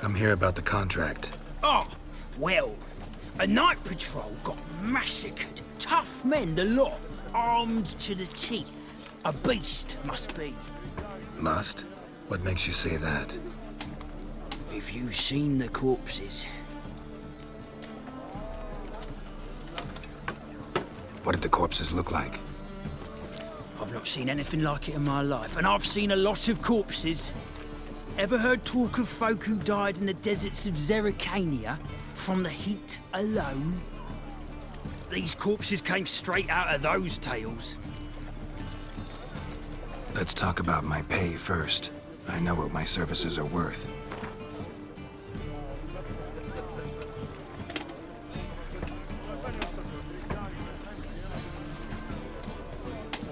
I'm here about the contract. Oh, well, a night patrol got massacred. Tough men, the lot, armed to the teeth. A beast, must be. Must? What makes you say that? If you've seen the corpses. What did the corpses look like? I've not seen anything like it in my life, and I've seen a lot of corpses. Ever heard talk of folk who died in the deserts of Zerrikania from the heat alone? These corpses came straight out of those tales. Let's talk about my pay first. I know what my services are worth.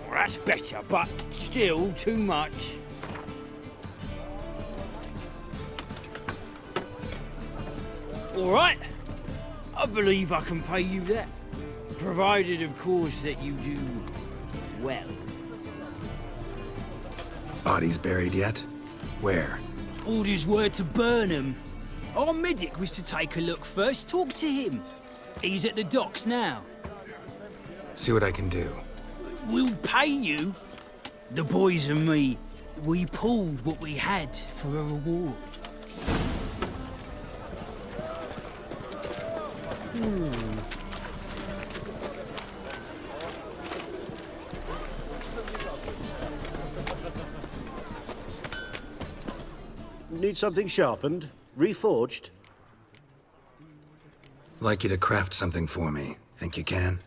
Well, that's better, but still too much. All right. I believe I can pay you that. Provided, of course, that you do well. Bodies buried yet? Where? Orders were to burn 'em. Our medic was to take a look first, talk to him. He's at the docks now. See what I can do. We'll pay you. The boys and me, we pulled what we had for a reward. Need something sharpened? Reforged? Like you to craft something for me. Think you can?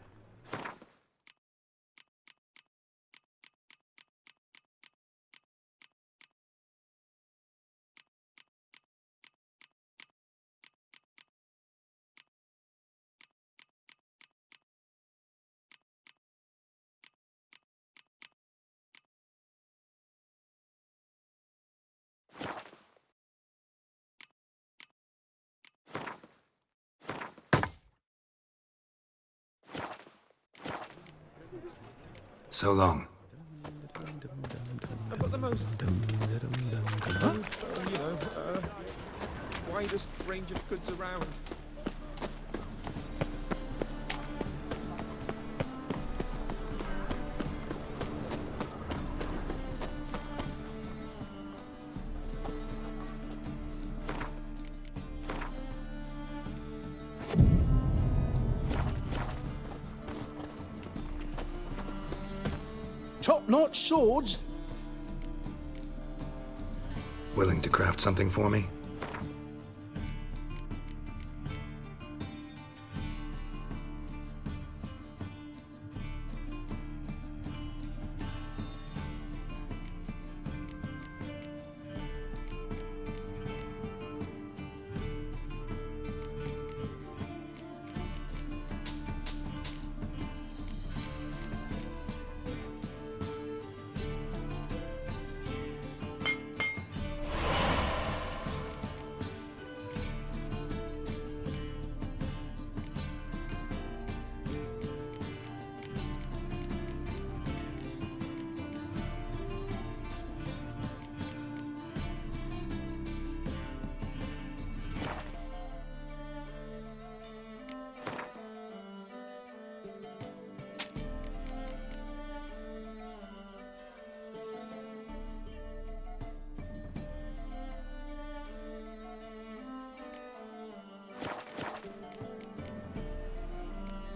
So long. I've got the most, widest range of goods around. Top-notch swords? Willing to craft something for me?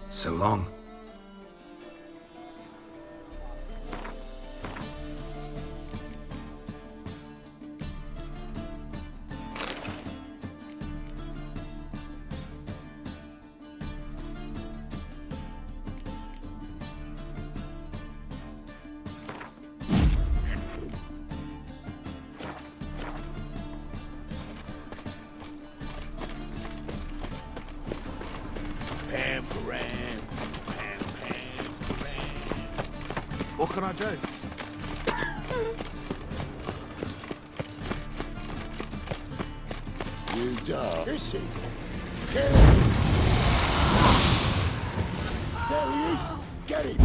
So long. What can I do? You dare. Is he? Kill him! There he is! Get him!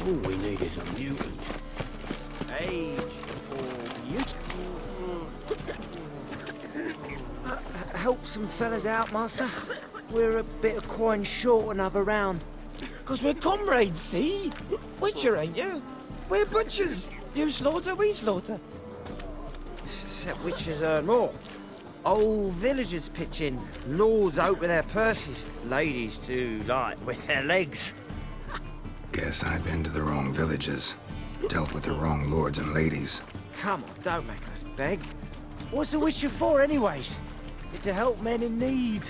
All we need is a mutant. Age for mutant. Help some fellas out, Master. We're a bit of coin short another round. 'Cause we're comrades, see? Witcher, ain't you? We're butchers. You slaughter, we slaughter. Except witches earn more. Old villagers pitch in. Lords out with their purses. Ladies do like with their legs. Guess I've been to the wrong villages. Dealt with the wrong lords and ladies. Come on, don't make us beg. What's a witcher for, anyways? It's to help men in need.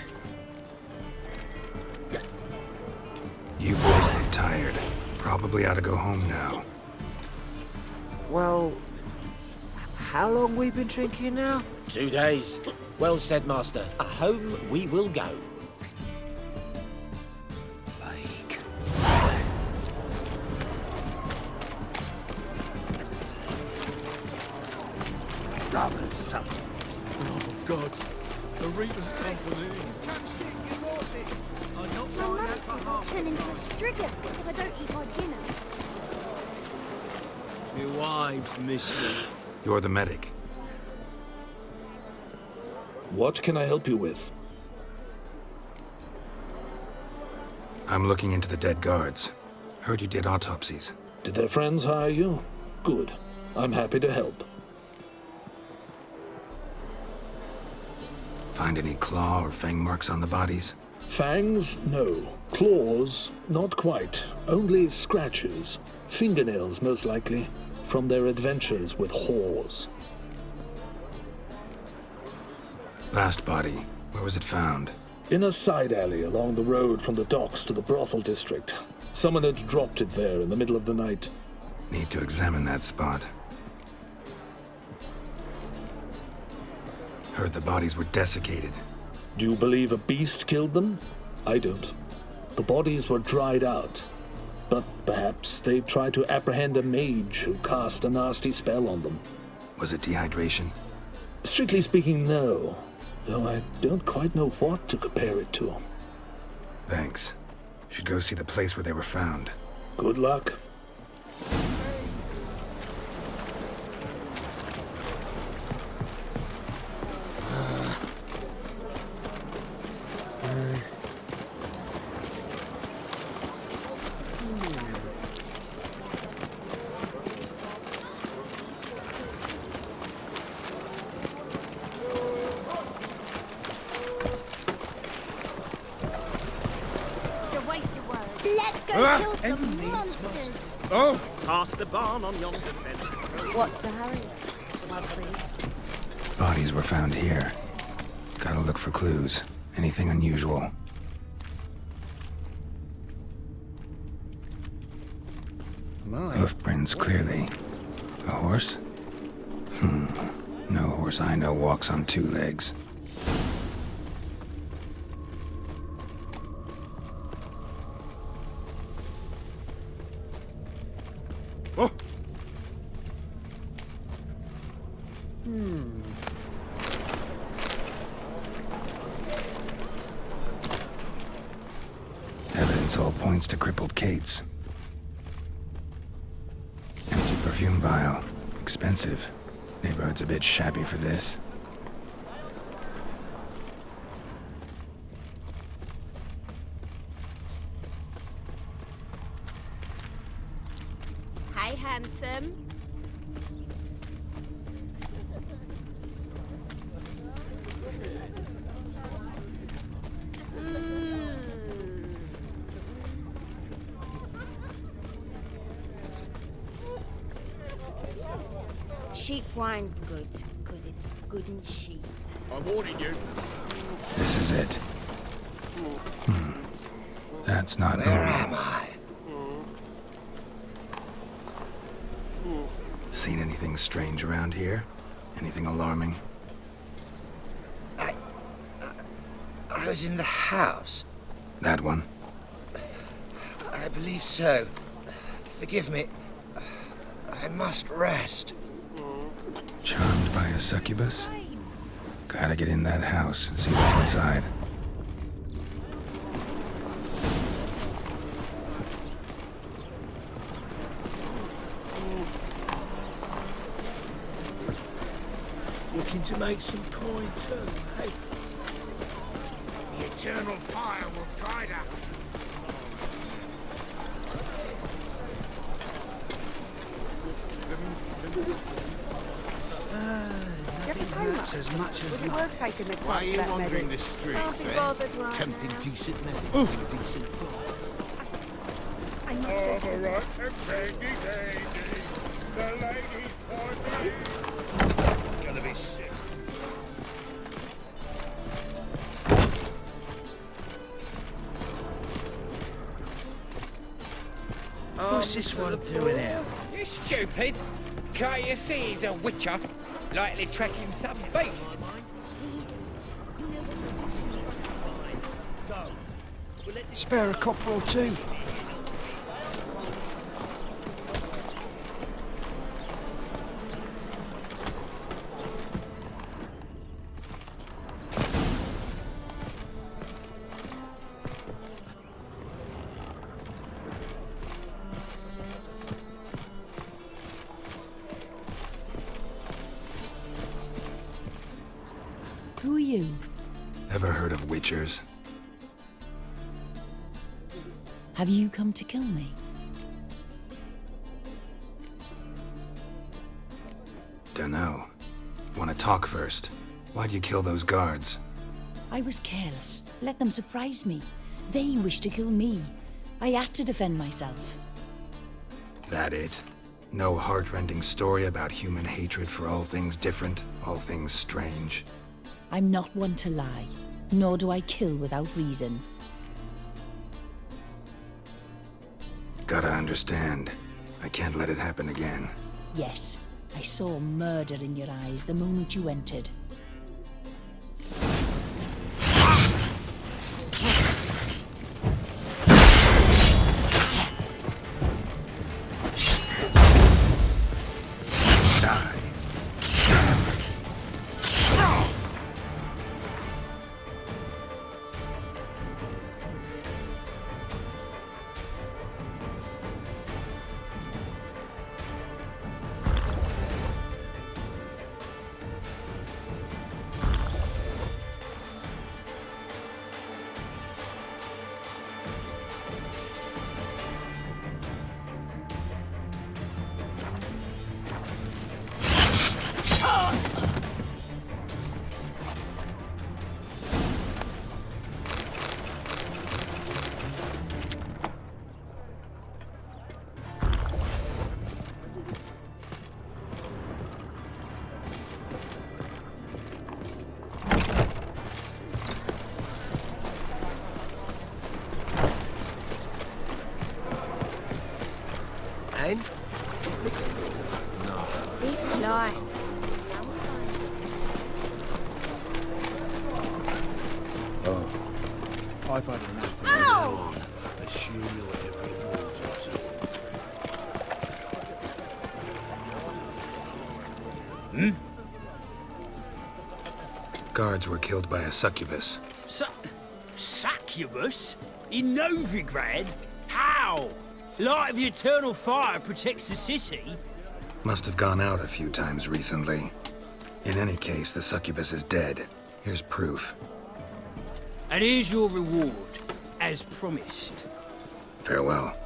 You boys look tired. Probably ought to go home now. Well, how long we been drinking now? 2 days. Well said, Master. Home we will go. Like... Double something. Oh, God. The Reaper's come for me. My mum says I'll turn into a striga if I don't eat my dinner. My wives miss me. You're the medic. What can I help you with? I'm looking into the dead guards. Heard you did autopsies. Did their friends hire you? Good. I'm happy to help. Find any claw or fang marks on the bodies? Fangs? No. Claws? Not quite. Only scratches. Fingernails, most likely. From their adventures with whores. Last body. Where was it found? In a side alley along the road from the docks to the brothel district. Someone had dropped it there in the middle of the night. Need to examine that spot. Heard the bodies were desiccated. Do you believe a beast killed them? I don't. The bodies were dried out. But perhaps they tried to apprehend a mage who cast a nasty spell on them. Was it dehydration? Strictly speaking, no. Though I don't quite know what to compare it to. Thanks. Should go see the place where they were found. Good luck. It's a waste of words. Let's go kill some monsters. Oh! Past the barn on yonder fence. What's the hurry? Lovely. Bodies were found here. Gotta look for clues. Anything unusual. Hoof prints clearly. A horse? No horse I know walks on 2 legs. Oh! Evidence all points to crippled Kate's. Empty perfume vial. Expensive. Neighborhood's a bit shabby for this. Hi, handsome. Cheap wine's good, 'cause it's good and cheap. I'm warning you. This is it. That's not Where normal. am I? Seen anything strange around here? Anything alarming? I was in the house. That one? I believe so. Forgive me. I must rest. Charmed by a succubus? Gotta get in that house, see what's inside. to make some coin too, eh? The eternal fire will guide us. Hurts as much as not. taking the Why are you wandering the streets, Can't be eh? bothered right Tempting now. decent men in decent clothes. I must go to the Gonna be sick. What's this one doing out? You stupid! Can't you see he's a witcher? Likely tracking some beast. Spare a copper or two. Who are you? Ever heard of witchers? Have you come to kill me? Dunno. Want to talk first? Why'd you kill those guards? I was careless. Let them surprise me. They wished to kill me. I had to defend myself. That it? No heart-rending story about human hatred for all things different, all things strange? I'm not one to lie, nor do I kill without reason. Gotta understand. I can't let it happen again. Yes, I saw murder in your eyes the moment you entered. And? This life. I've had enough. Ow! Assume you're every move's Guards were killed by a succubus. Succubus? In Novigrad? How? Light of the eternal fire protects the city? Must have gone out a few times recently. In any case, the succubus is dead. Here's proof. And here's your reward, as promised. Farewell.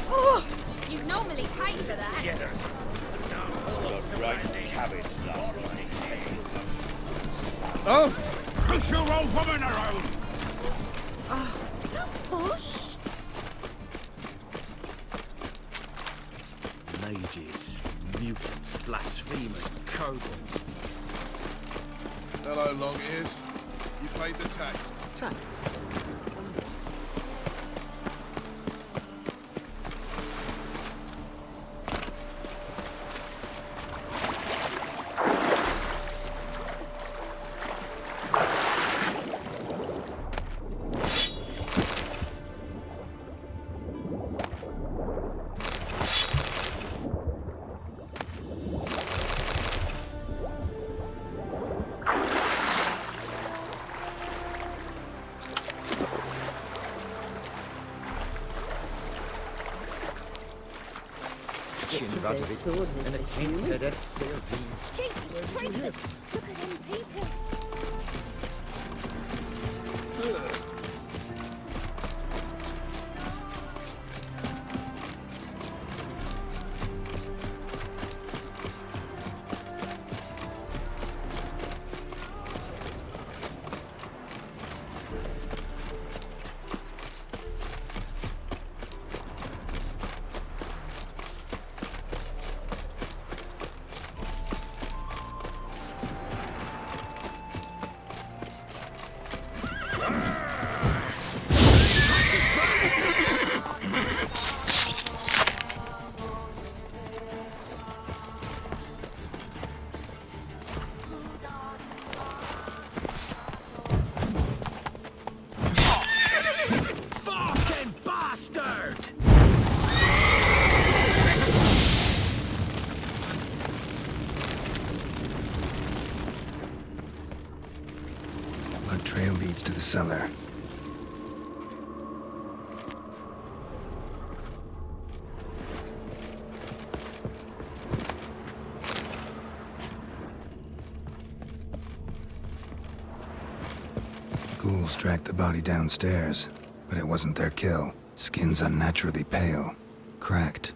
Oh, you normally pay for that. Oh! Push your old woman around! Push. Mages, mutants, blasphemers, kobolds. Hello, long ears. You paid the tax. Tax? action out of it, and it hinted at Sylvie. Jesus, traitors! Look at them people! Fucking bastard! Blood trail leads to the cellar. Ghouls dragged the body downstairs, but it wasn't their kill. Skin's unnaturally pale, cracked.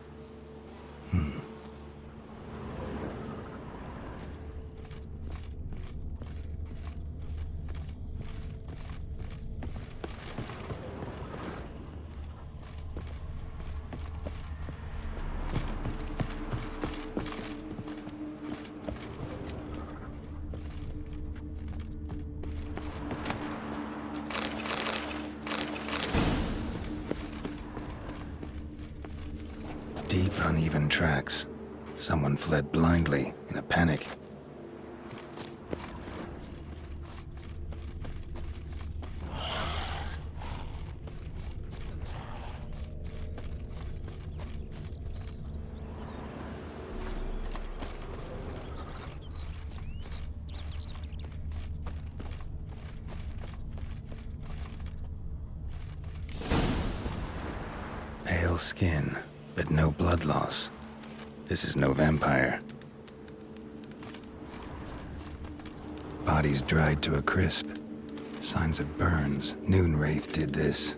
Deep, uneven tracks. Someone fled blindly, in a panic. Pale skin, but no blood loss. This is no vampire. Body's dried to a crisp. Signs of burns. Noonwraith did this.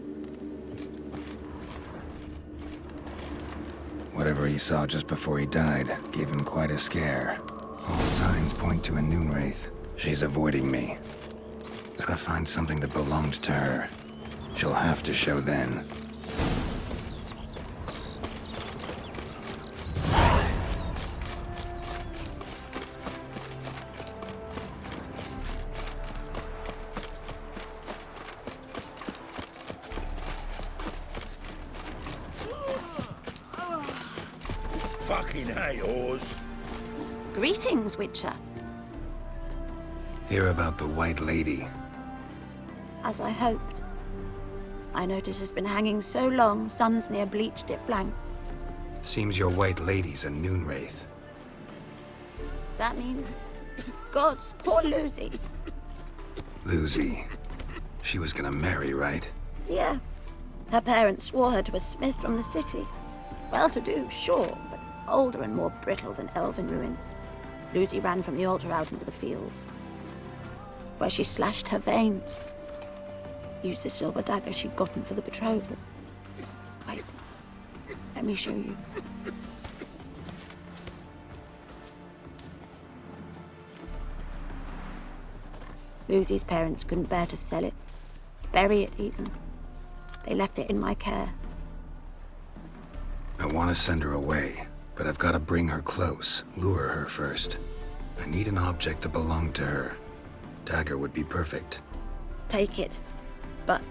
Whatever he saw just before he died gave him quite a scare. All signs point to a Noonwraith. She's avoiding me. Gotta find something that belonged to her. She'll have to show then. Fucking hey, Oz. Greetings, Witcher. Hear about the White Lady. As I hoped. I notice it's been hanging so long, sun's near bleached it blank. Seems your White Lady's a Noonwraith. That means... Gods, poor Lucy. Lucy. She was gonna marry, right? Yeah. Her parents swore her to a smith from the city. Well-to-do, sure, but older and more brittle than elven ruins. Lucy ran from the altar out into the fields, where she slashed her veins. Used the silver dagger she'd gotten for the betrothal. Wait, let me show you. Lucy's parents couldn't bear to sell it, bury it even. They left it in my care. I want to send her away, but I've got to bring her close, lure her first. I need an object that belonged to her. Dagger would be perfect. Take it, but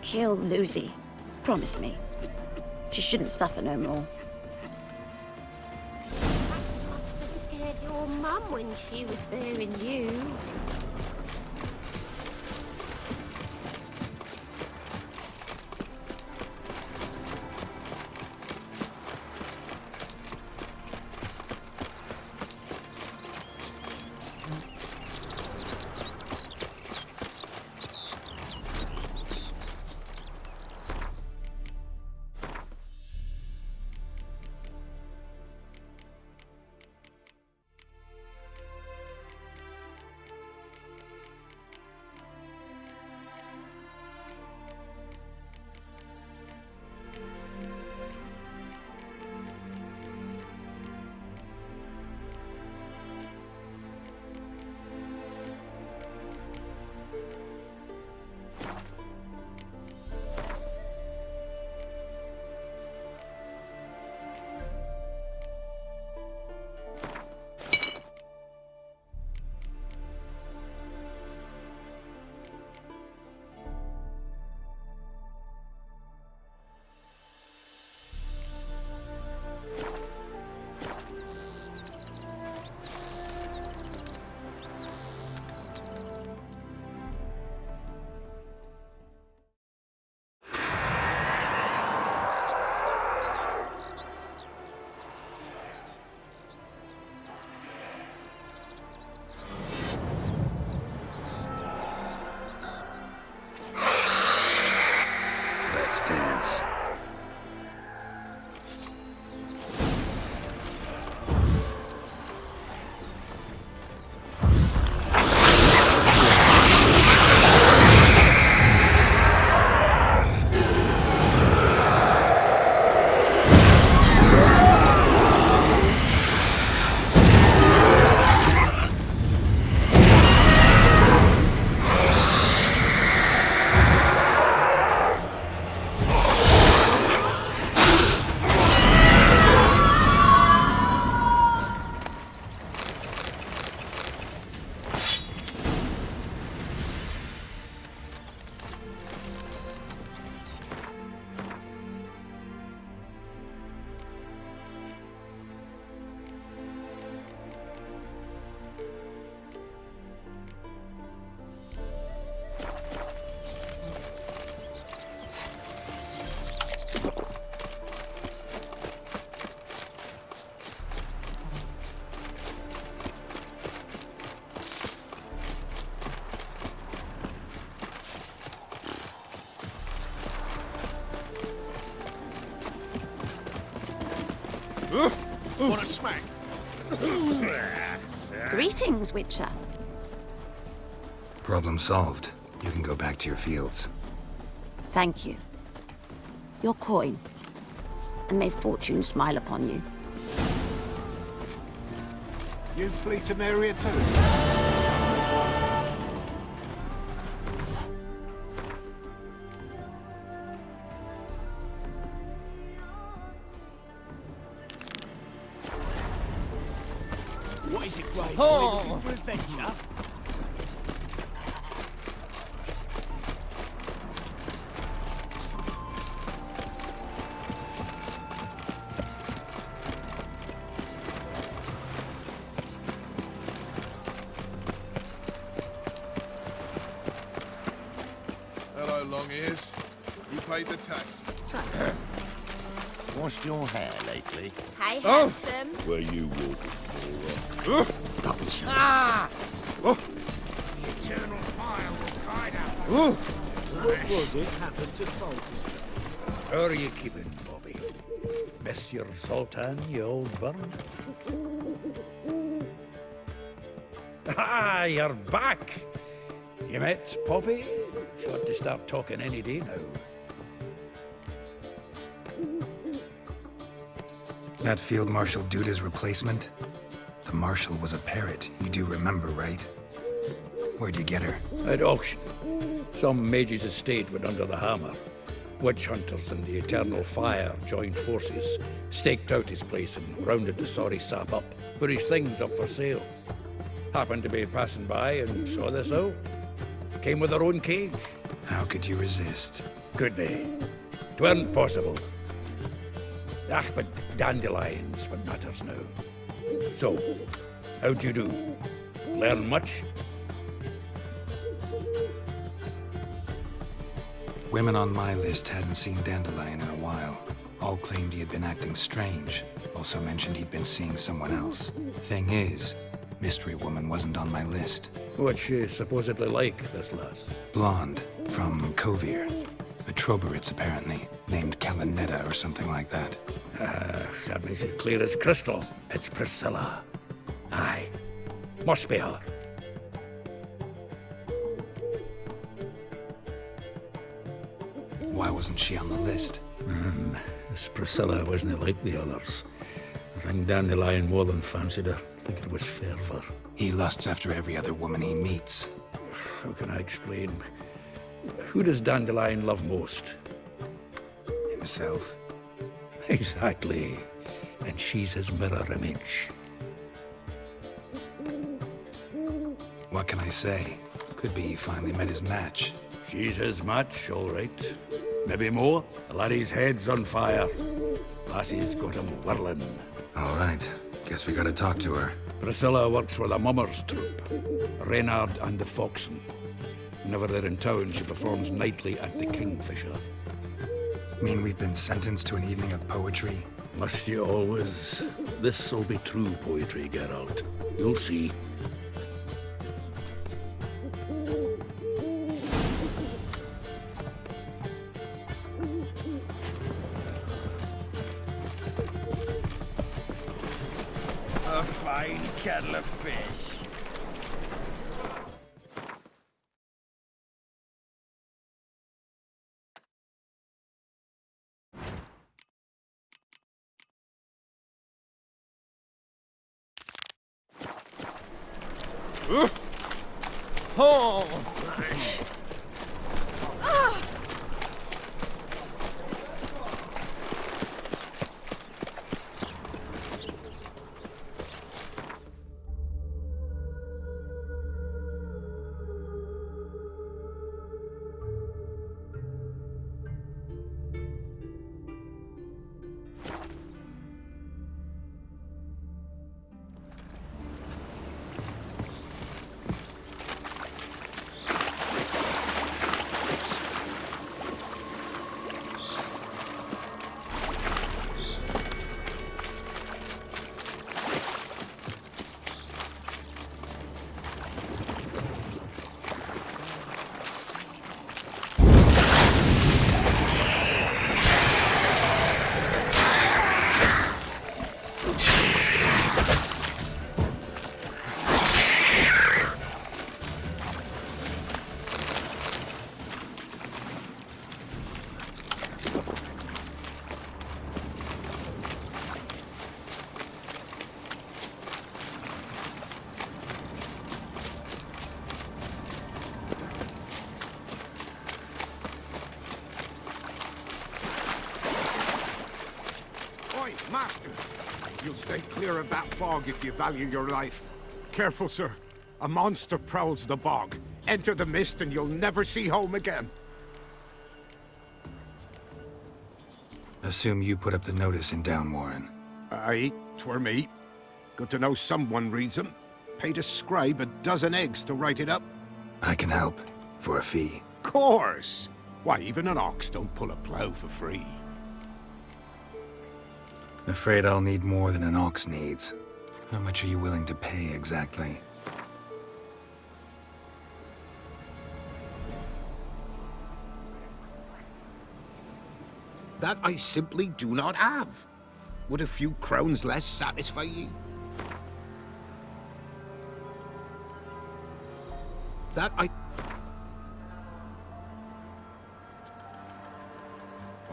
kill Lucy. Promise me. She shouldn't suffer no more. Must have scared your mum when she was bearing you. Want a smack? Greetings, Witcher. Problem solved. You can go back to your fields. Thank you. Your coin. And may fortune smile upon you. You flee to Maria too? What is it, Grave? Oh. Looking for adventure? Hello, long ears. You paid the tax. Washed your hair lately? Hey, handsome. Where you walking? Double shot. Ah! The eternal fire will guide us. What was it happened to Fulton? How are you keeping, Bobby? Miss your Sultan, you old bird? Ah, you're back! You met Poppy? She ought to start talking any day now. That Field Marshal Duda's replacement? The Marshal was a parrot, you do remember, right? Where'd you get her? At auction. Some mage's estate went under the hammer. Witch hunters and the Eternal Fire joined forces, staked out his place and rounded the sorry sap up, put his things up for sale. Happened to be passing by and saw this out. Came with her own cage. How could you resist? Could they? 'Tweren't possible. Ah, but dandelions what matters now. So, how'd you do? Learn much? Women on my list hadn't seen Dandelion in a while. All claimed he had been acting strange. Also mentioned he'd been seeing someone else. Thing is, Mystery Woman wasn't on my list. What's she supposedly like, this lass? Blonde, from Kovir. A Troberitz, apparently. Named Kalinetta or something like that. That makes it clear as crystal. It's Priscilla. Aye. Must be her. Why wasn't she on the list? This Priscilla wasn't like the others. I think Dandelion more than fancied her. I think it was fervour. He lusts after every other woman he meets. How can I explain? Who does Dandelion love most? Himself. Exactly. And she's his mirror image. What can I say? Could be he finally met his match. She's his match, all right. Maybe more. The laddie's head's on fire. Lassie's got him whirling. All right. Guess we gotta talk to her. Priscilla works for the Mummers troupe. Reynard and the Foxen. Whenever they're in town, she performs nightly at the Kingfisher. Mean we've been sentenced to an evening of poetry? Must you always? This'll be true poetry, Geralt. You'll see. A fine kettle of fish. Oh! you'll stay clear of that fog if you value your life. Careful, sir. A monster prowls the bog. Enter the mist and you'll never see home again. Assume you put up the notice in Downwarren. Aye, 'twere me. Good to know someone reads them. Paid a scribe a dozen eggs to write it up. I can help, for a fee. Course! Why, even an ox don't pull a plough for free. Afraid I'll need more than an ox needs. How much are you willing to pay exactly? That I simply do not have. Would a few crowns less satisfy ye? That I...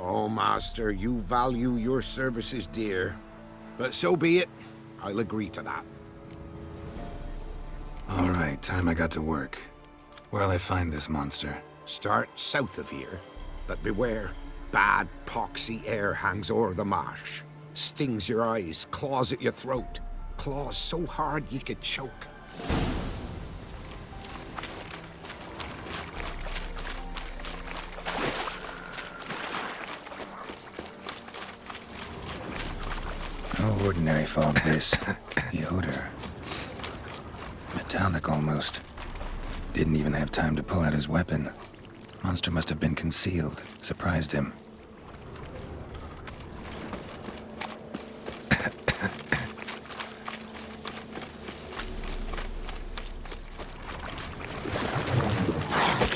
Oh, master, you value your services dear. But so be it. I'll agree to that. All right, time I got to work. Where'll I find this monster? Start south of here. But beware. Bad, poxy air hangs o'er the marsh. Stings your eyes, claws at your throat. Claws so hard ye could choke. No ordinary fog, this. The odor. Metallic, almost. Didn't even have time to pull out his weapon. Monster must have been concealed. Surprised him.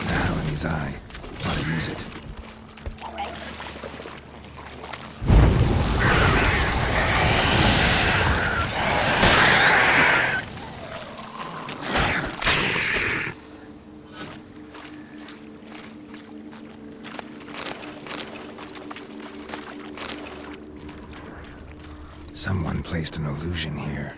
Now in his eye. Ought to use it. Someone placed an illusion here.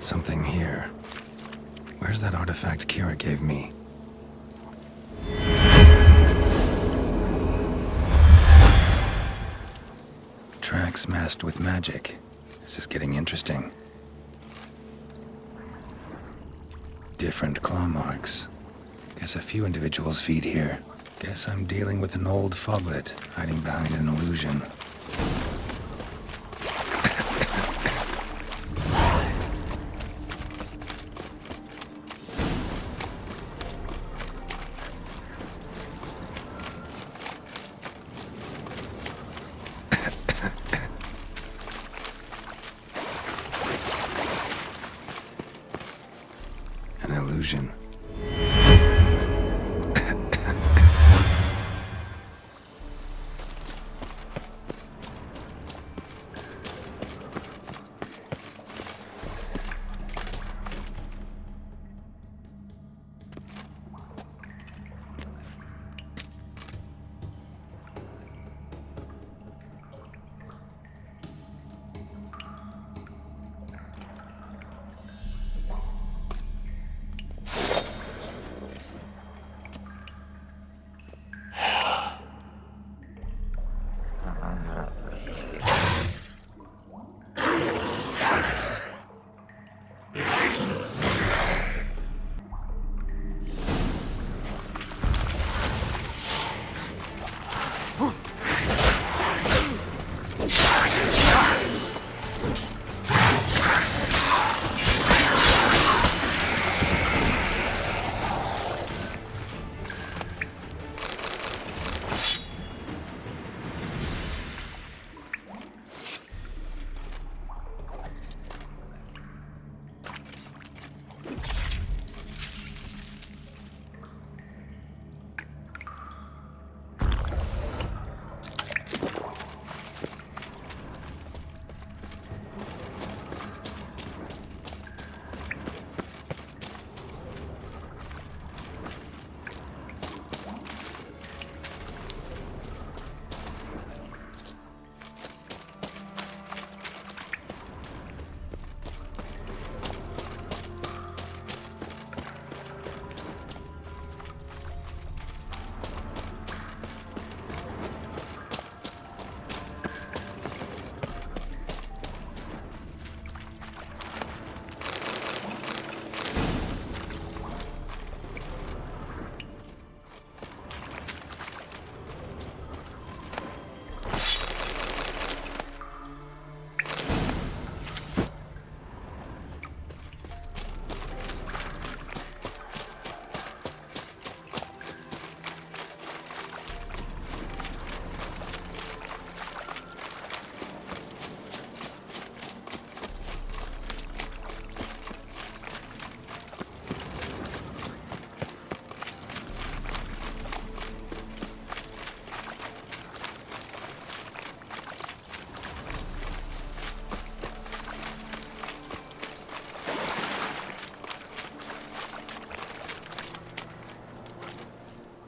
Something here. Where's that artifact Kira gave me? Tracks masked with magic. This is getting interesting. Different claw marks. Guess a few individuals feed here. Guess I'm dealing with an old foglet hiding behind an illusion. An illusion.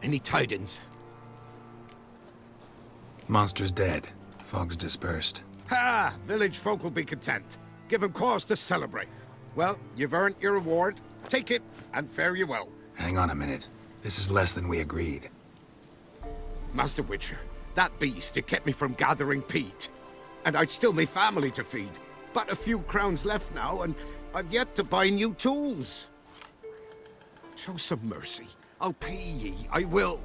Any tidings? Monster's dead. Fog's dispersed. Ha! Village folk will be content. Give 'em cause to celebrate. Well, you've earned your reward. Take it, and fare you well. Hang on a minute. This is less than we agreed. Master Witcher, that beast, it kept me from gathering peat. And I'd still me family to feed. But a few crowns left now, and I've yet to buy new tools. Show some mercy. I'll pay ye, I will.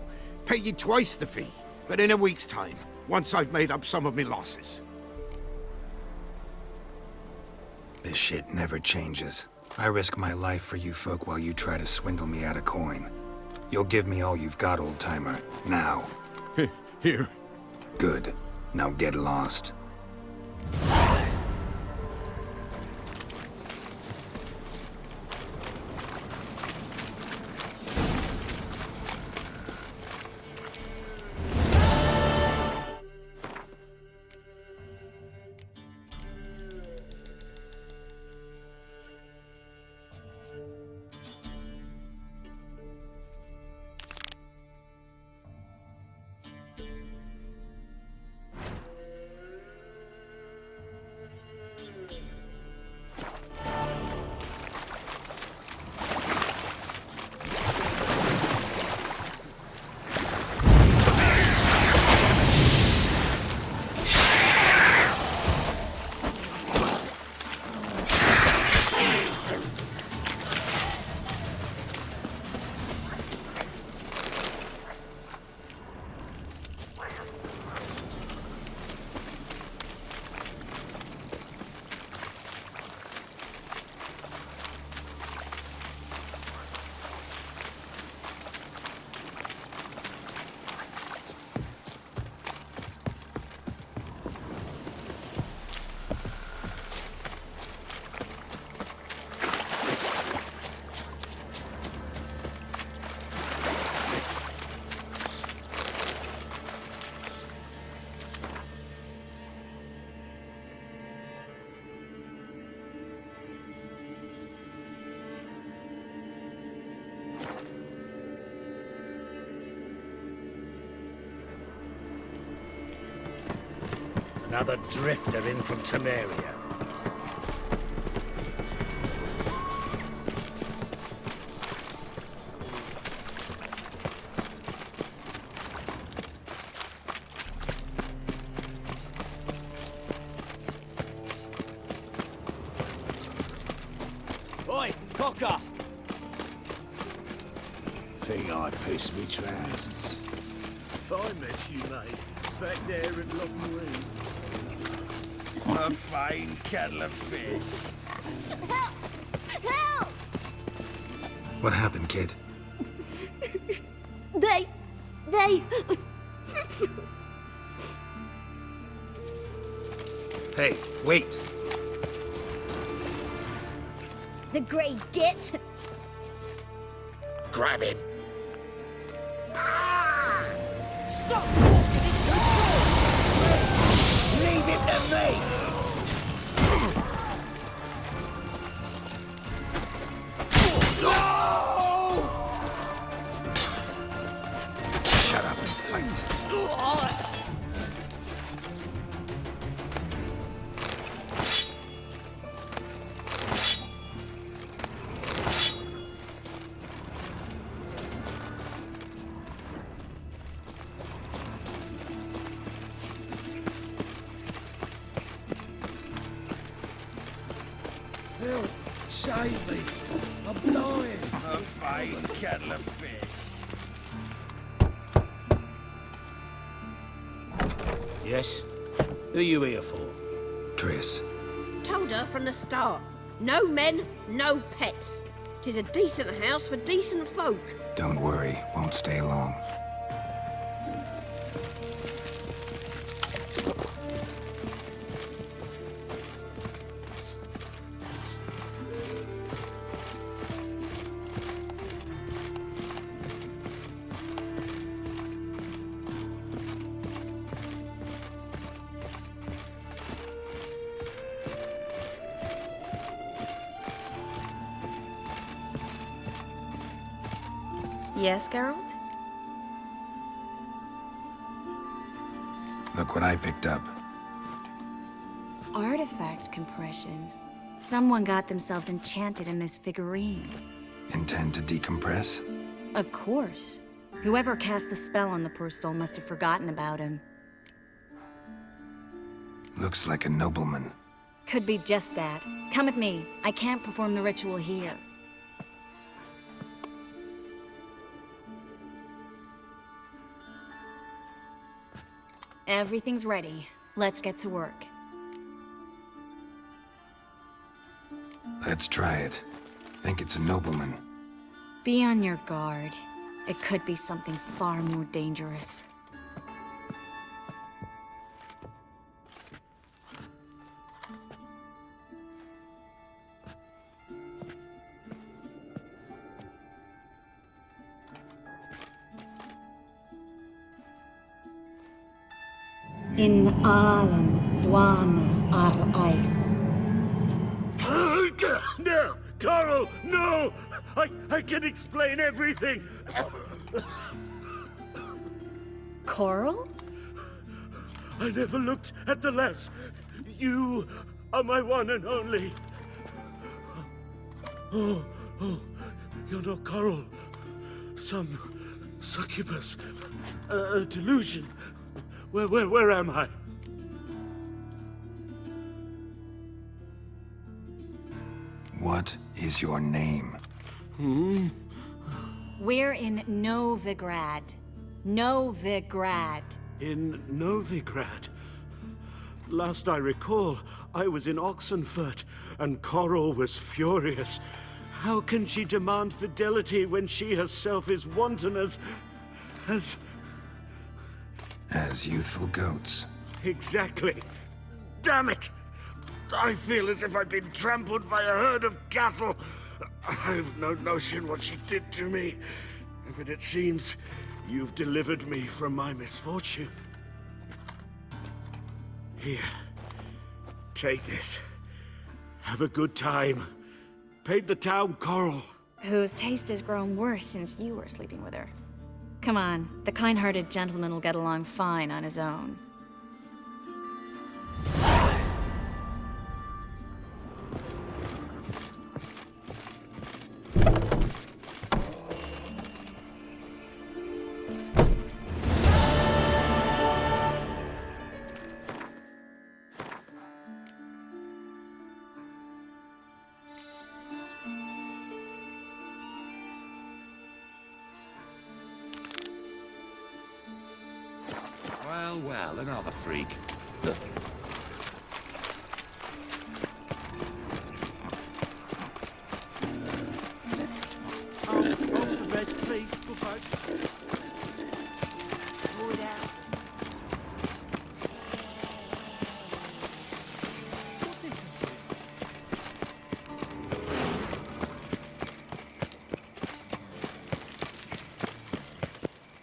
Pay ye twice the fee, but in a week's time, once I've made up some of me losses. This shit never changes. I risk my life for you folk while you try to swindle me out of coin. You'll give me all you've got, old-timer. Now. Here. Good. Now get lost. Another drifter in from Temeria. Oi, cocker! Think I pissed me trousers. If I met you, mate, back there at Loch Marine. A fine kettle of fish. Help! Help! What happened, kid? They... Hey, wait! The Grey Git. Grab him. Stop walking into the sword! Leave it to me! Shut up and fight. Help! Save me! I'm dying! A fine kettle of fish. Yes? Who you here for? Triss. Told her from the start. No men, no pets. 'Tis a decent house for decent folk. Don't worry, won't stay long. Yes, Geralt? Look what I picked up. Artifact compression. Someone got themselves enchanted in this figurine. Intend to decompress? Of course. Whoever cast the spell on the poor soul must have forgotten about him. Looks like a nobleman. Could be just that. Come with me. I can't perform the ritual here. Everything's ready. Let's get to work. Let's try it. Think it's a nobleman. Be on your guard. It could be something far more dangerous. In Alan Dwana ar Ice. No! Carl, no! I can explain everything! Coral? I never looked at the lass. You are my one and only. Oh, you're not Coral. Some succubus. A delusion. Where am I? What is your name? We're in Novigrad. Novigrad. In Novigrad? Last I recall, I was in Oxenfurt, and Coral was furious. How can she demand fidelity when she herself is wanton as youthful goats. Exactly. Damn it! I feel as if I've been trampled by a herd of cattle. I've no notion what she did to me, but it seems you've delivered me from my misfortune. Here, take this. Have a good time. Paint the town Coral. Whose taste has grown worse since you were sleeping with her. Come on, the kind-hearted gentleman will get along fine on his own. Well, another freak. Look. Off the bed, please, good folk. Draw it out.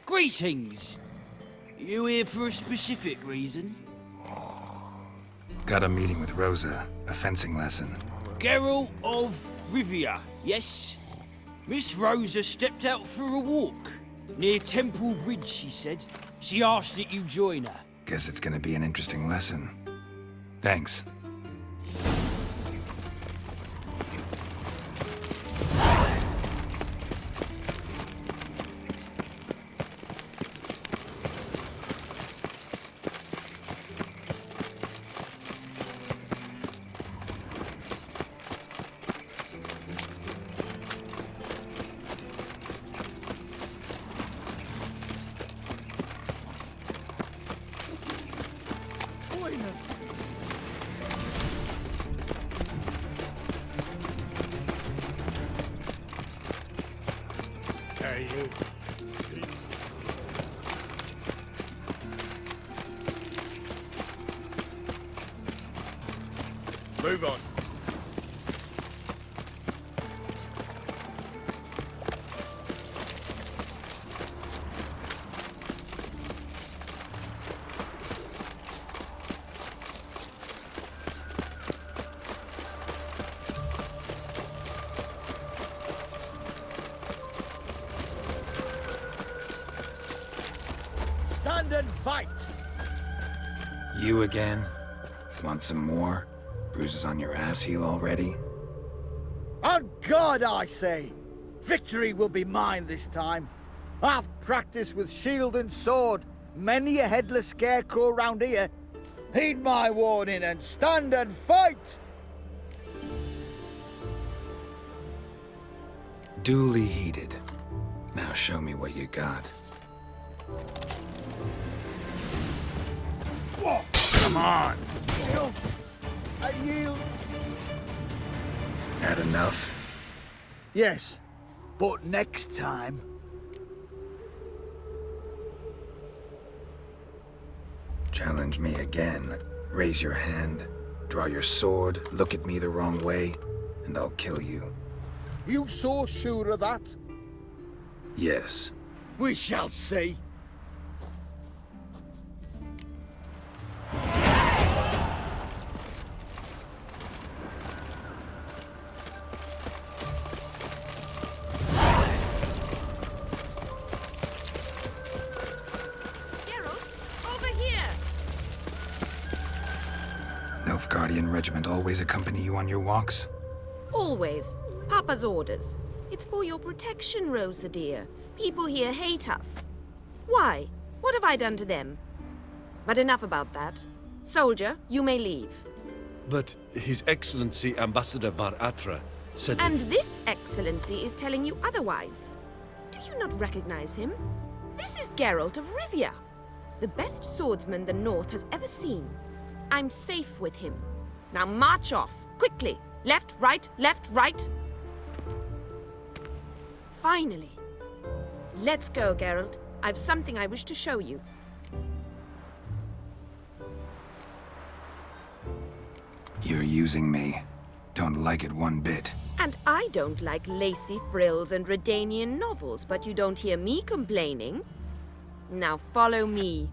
Greetings! You here for a specific reason? Got a meeting with Rosa, a fencing lesson. Geralt of Rivia, yes? Miss Rosa stepped out for a walk. Near Temple Bridge, she said. She asked that you join her. Guess it's gonna be an interesting lesson. Thanks. Move on. Stand and fight! You again? Want some more? Bruises on your ass heel already? On God, I say! Victory will be mine this time. I've practiced with shield and sword. Many a headless scarecrow round here. Heed my warning and stand and fight! Duly heeded. Now show me what you got. Whoa, come on! I yield. Had enough? Yes, but next time. Challenge me again. Raise your hand, draw your sword, look at me the wrong way, and I'll kill you. You so sure of that? Yes. We shall see. Nilfgaardian regiment always accompany you on your walks? Always. Papa's orders. It's for your protection, Rosa dear. People here hate us. Why? What have I done to them? But enough about that. Soldier, you may leave. But His Excellency Ambassador Var Atra said And that... this Excellency is telling you otherwise. Do you not recognize him? This is Geralt of Rivia, the best swordsman the North has ever seen. I'm safe with him. Now march off, quickly. Left, right, left, right. Finally. Let's go, Geralt. I've something I wish to show you. You're using me. Don't like it one bit. And I don't like lacy frills and Redanian novels, but you don't hear me complaining. Now follow me.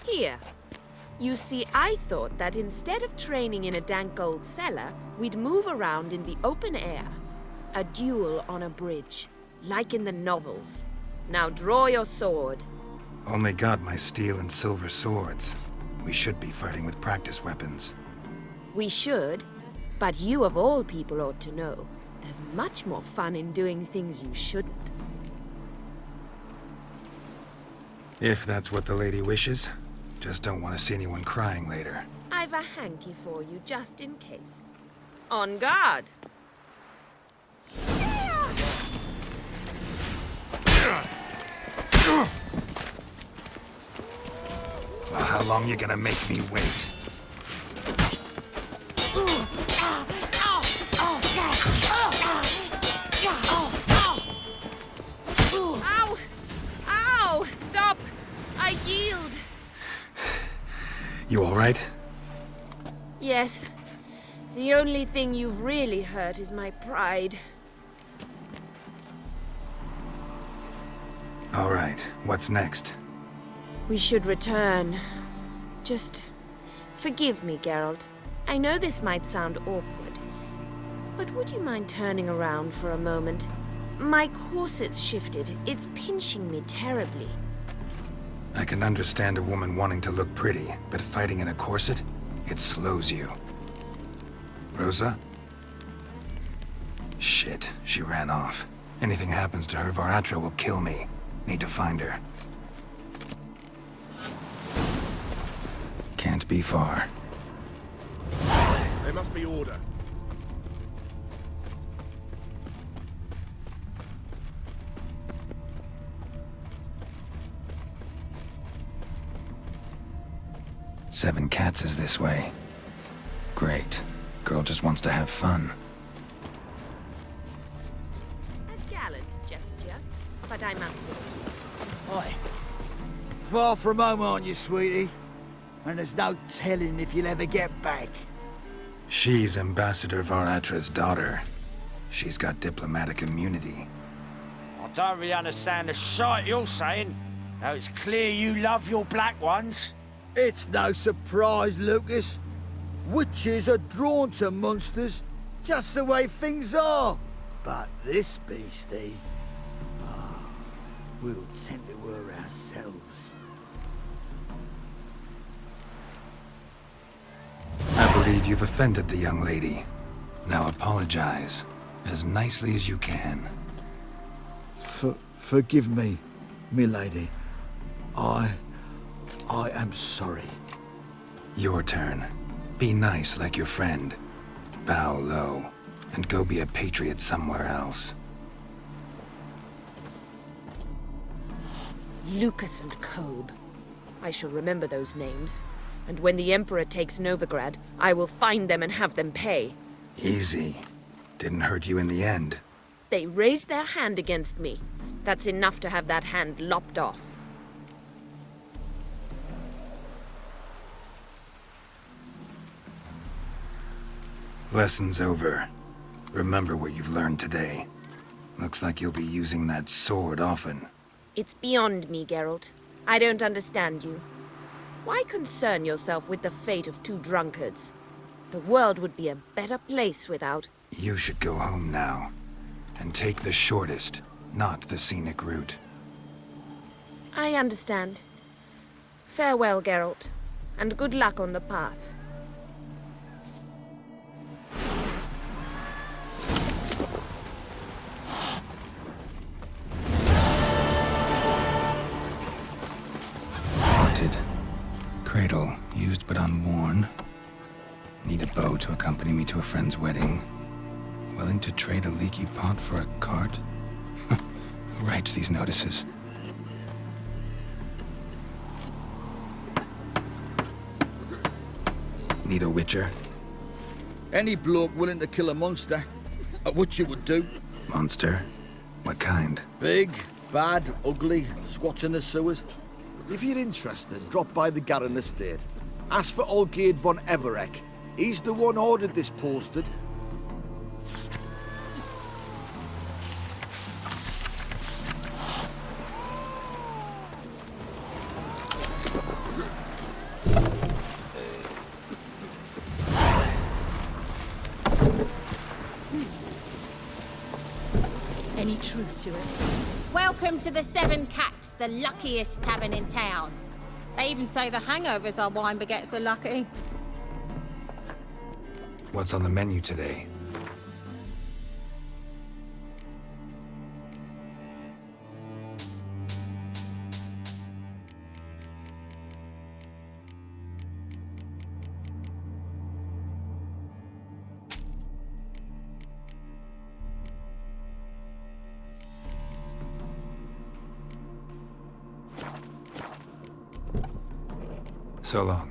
Here. You see, I thought that instead of training in a dank old cellar, we'd move around in the open air. A duel on a bridge, like in the novels. Now draw your sword. Only got my steel and silver swords. We should be fighting with practice weapons. We should, but you of all people ought to know. There's much more fun in doing things you shouldn't. If that's what the lady wishes. Just don't want to see anyone crying later. I've a hanky for you, just in case. On guard! Well, how long you gonna make me wait? Ow! Ow! Stop! I yield! You all right? Yes. The only thing you've really hurt is my pride. All right. What's next? We should return. Just forgive me, Geralt. I know this might sound awkward, but would you mind turning around for a moment? My corset's shifted. It's pinching me terribly. I can understand a woman wanting to look pretty, but fighting in a corset, it slows you. Rosa? Shit, she ran off. Anything happens to her, Var Atra will kill me. Need to find her. Can't be far. There must be order. Seven Cats is this way. Great. Girl just wants to have fun. A gallant gesture, but I must refuse. Oi. Far from home, aren't you, sweetie? And there's no telling if you'll ever get back. She's Ambassador Var Atra's daughter. She's got diplomatic immunity. I don't really understand the shite you're saying. Now it's clear you love your black ones. It's no surprise, Lucas. Witches are drawn to monsters, just the way things are. But this beastie, we'll tend to her ourselves. I believe you've offended the young lady. Now apologize, as nicely as you can. Forgive me, milady. I am sorry. Your turn. Be nice like your friend. Bow low, and go be a patriot somewhere else. Lucas and Kobe. I shall remember those names. And when the Emperor takes Novigrad, I will find them and have them pay. Easy. Didn't hurt you in the end. They raised their hand against me. That's enough to have that hand lopped off. Lesson's over. Remember what you've learned today. Looks like you'll be using that sword often. It's beyond me, Geralt. I don't understand you. Why concern yourself with the fate of two drunkards? The world would be a better place without... You should go home now. And take the shortest, not the scenic route. I understand. Farewell, Geralt. And good luck on the path. Haunted. Cradle, used but unworn. Need a bow to accompany me to a friend's wedding. Willing to trade a leaky pot for a cart? Who writes these notices? Need a witcher? Any bloke willing to kill a monster, a witcher would do. Monster? What kind? Big, bad, ugly, squatch in the sewers. If you're interested, drop by the Garren estate. Ask for Olgierd von Everek. He's the one ordered this posted. Any truth to it? Welcome to the Seven Cats, the luckiest tavern in town. They even say the hangovers our wine baguettes are lucky. What's on the menu today? So long.